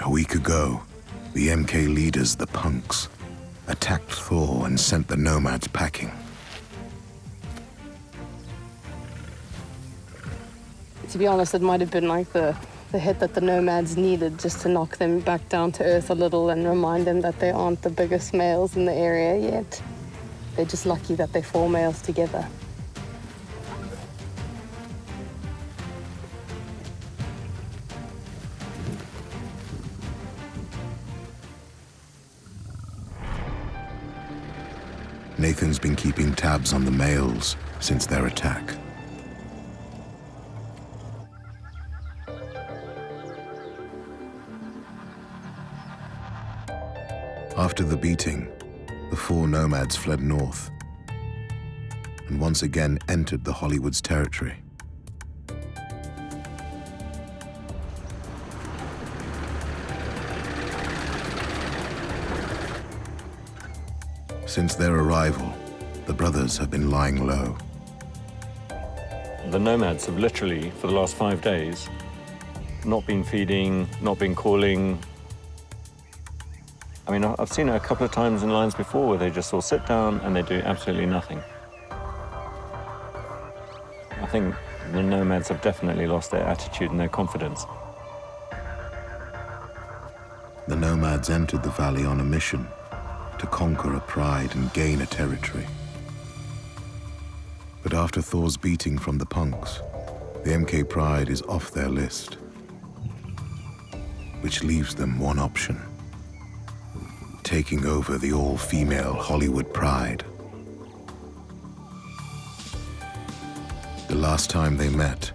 A week ago, the MK leaders, the punks, attacked Thor and sent the nomads packing. To be honest, it might have been like the hit that the nomads needed just to knock them back down to earth a little and remind them that they aren't the biggest males in the area yet. They're just lucky that they're 4 males together. Nathan's been keeping tabs on the males since their attack. After the beating, the 4 nomads fled north and once again entered the Hollywood's territory. Since their arrival, the brothers have been lying low. The nomads have literally, for the last 5 days, not been feeding, not been calling. I mean, I've seen it a couple of times in lines before where they just all sit down and they do absolutely nothing. I think the nomads have definitely lost their attitude and their confidence. The nomads entered the valley on a mission to conquer a pride and gain a territory. But after Thor's beating from the punks, the MK pride is off their list, which leaves them one option: taking over the all-female Hollywood pride. The last time they met,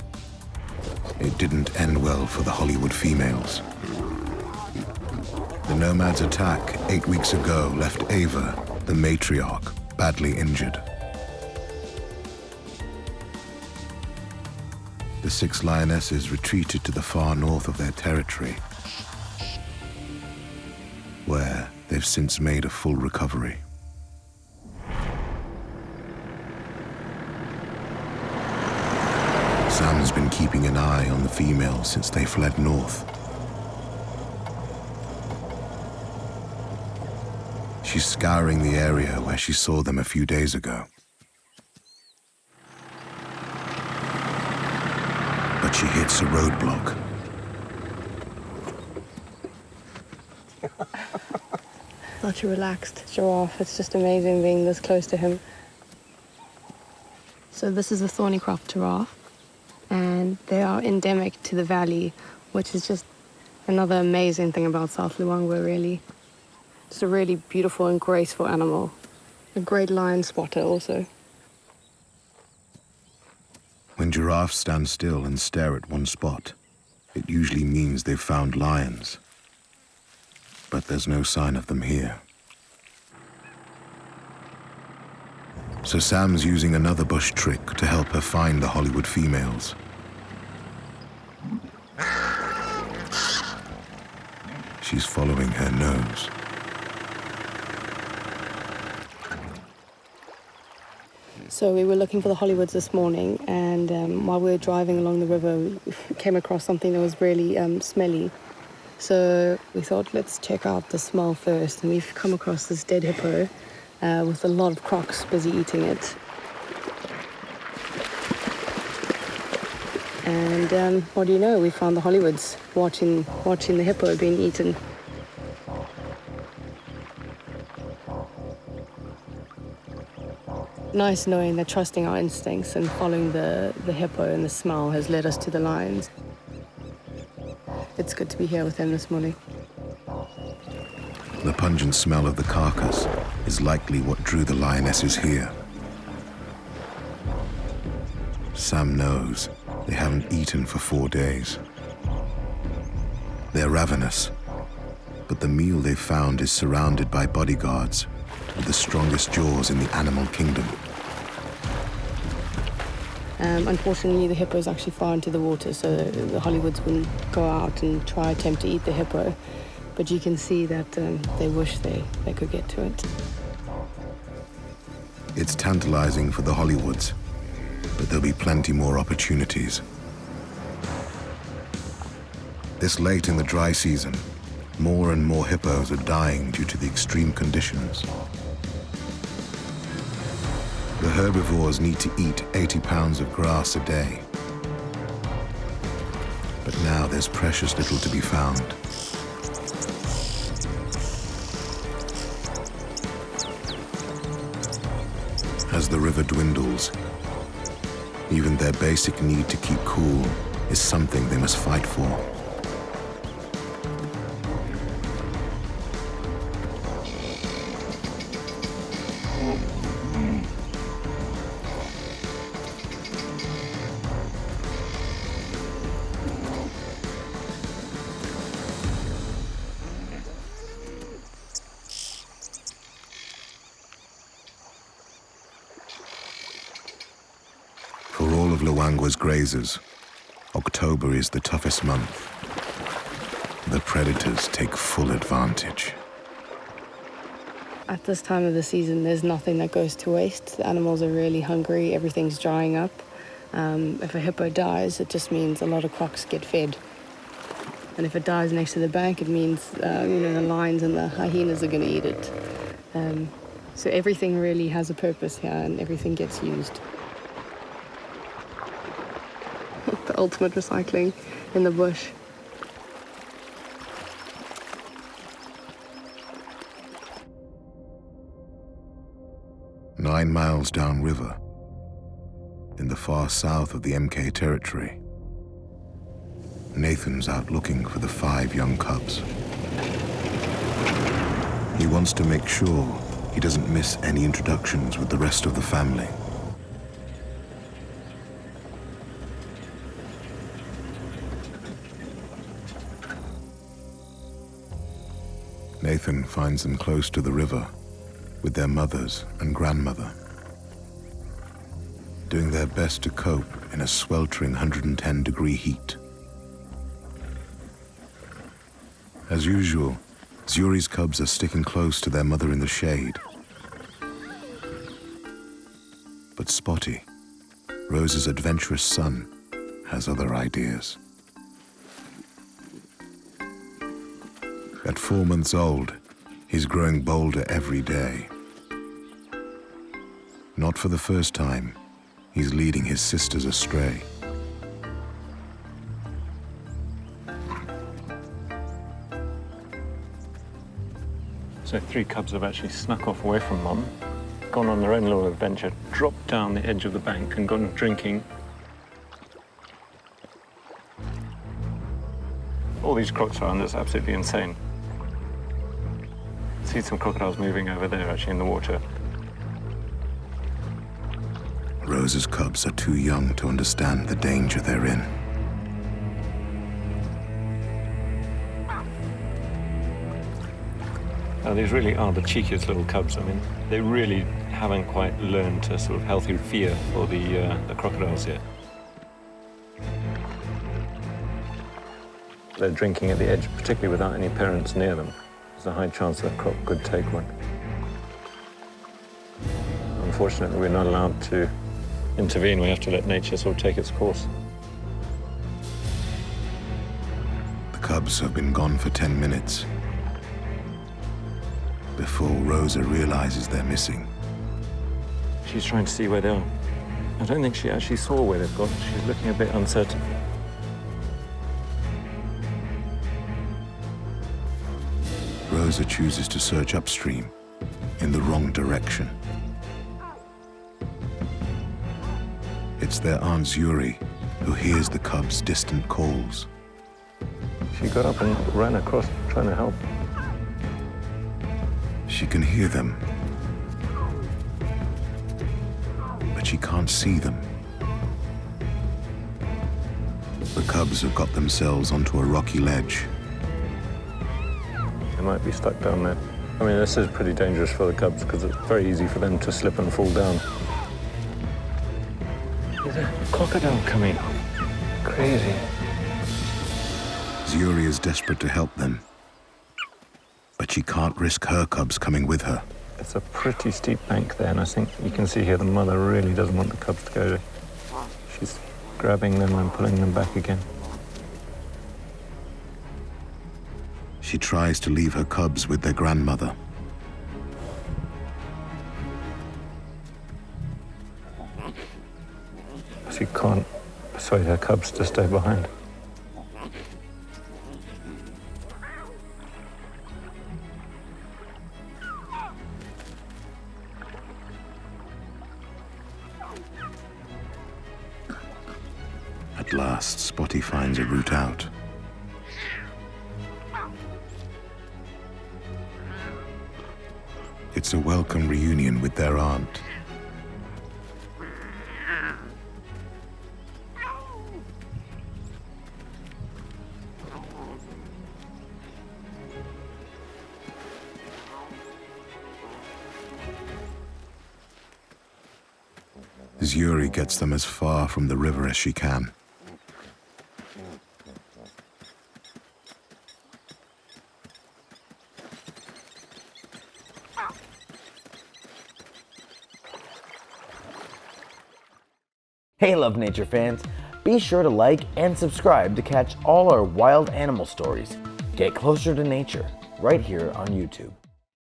it didn't end well for the Hollywood females. The nomads' attack 8 weeks ago left Ava, the matriarch, badly injured. The 6 lionesses retreated to the far north of their territory, where they've since made a full recovery. Sam's been keeping an eye on the females since they fled north. She's scouring the area where she saw them a few days ago. But she hits a roadblock. Such a relaxed giraffe. It's just amazing being this close to him. So this is a thorny crop giraffe, and they are endemic to the valley, which is just another amazing thing about South Luangwa, really. It's a really beautiful and graceful animal. A great lion spotter also. When giraffes stand still and stare at one spot, it usually means they've found lions. But there's no sign of them here. So Sam's using another bush trick to help her find the Hollywood females. She's following her nose. So we were looking for the Hollywoods this morning, and while we were driving along the river, we came across something that was really smelly. So we thought, let's check out the smell first, and we've come across this dead hippo with a lot of crocs busy eating it. And what do you know, we found the Hollywoods watching the hippo being eaten. Nice knowing that trusting our instincts and following the hippo and the smell has led us to the lions. It's good to be here with them this morning. The pungent smell of the carcass is likely what drew the lionesses here. Sam knows they haven't eaten for 4 days. They're ravenous, but the meal they've found is surrounded by bodyguards with the strongest jaws in the animal kingdom. Unfortunately, the hippo is actually far into the water, so the Hollywoods wouldn't go out and try attempt to eat the hippo. But you can see that they wish they could get to it. It's tantalizing for the Hollywoods, but there'll be plenty more opportunities. This late in the dry season, More and more hippos are dying due to the extreme conditions. The herbivores need to eat 80 pounds of grass a day. But now there's precious little to be found. As the river dwindles, even their basic need to keep cool is something they must fight for. For all of Luangwa's grazers, October is the toughest month. The predators take full advantage. At this time of the season, there's nothing that goes to waste. The animals are really hungry, everything's drying up. If a hippo dies, it just means a lot of crocs get fed. And if it dies next to the bank, it means the lions and the hyenas are going to eat it. So everything really has a purpose here, and everything gets used. The ultimate recycling in the bush. "9 miles downriver, in the far south of the MK territory, Nathan's out looking for the 5 young cubs. He wants to make sure he doesn't miss any introductions with the rest of the family. Nathan finds them close to the river with their mothers and grandmother, doing their best to cope in a sweltering 110-degree heat. As usual, Zuri's cubs are sticking close to their mother in the shade. But Spotty, Rose's adventurous son, has other ideas. At 4 months old, he's growing bolder every day. Not for the first time, he's leading his sisters astray. So 3 cubs have actually snuck off away from Mum, gone on their own little adventure, dropped down the edge of the bank and gone drinking. All these crocs around, that's absolutely insane. See some crocodiles moving over there, actually, in the water. Rose's cubs are too young to understand the danger they're in. Now, these really are the cheekiest little cubs. I mean, they really haven't quite learned a sort of healthy fear for the crocodiles yet. They're drinking at the edge, particularly without any parents near them. There's a high chance that croc could take one. Unfortunately, we're not allowed to intervene. We have to let nature sort of take its course. The cubs have been gone for 10 minutes before Rosa realizes they're missing. She's trying to see where they are. I don't think she actually saw where they've gone. She's looking a bit uncertain. Rosa chooses to search upstream in the wrong direction. It's their Aunt Zuri who hears the cubs' distant calls. She got up and ran across, trying to help. She can hear them, but she can't see them. The cubs have got themselves onto a rocky ledge. They might be stuck down there. I mean, this is pretty dangerous for the cubs because it's very easy for them to slip and fall down. There's a crocodile coming. Crazy. Zuri is desperate to help them, but she can't risk her cubs coming with her. It's a pretty steep bank there, and I think you can see here the mother really doesn't want the cubs to go there. She's grabbing them and pulling them back again. She tries to leave her cubs with their grandmother. She can't persuade her cubs to stay behind. At last, Spotty finds a route out. It's a welcome reunion with their aunt. Yuri gets them as far from the river as she can. Hey Love Nature fans, be sure to like and subscribe to catch all our wild animal stories. Get closer to nature right here on YouTube.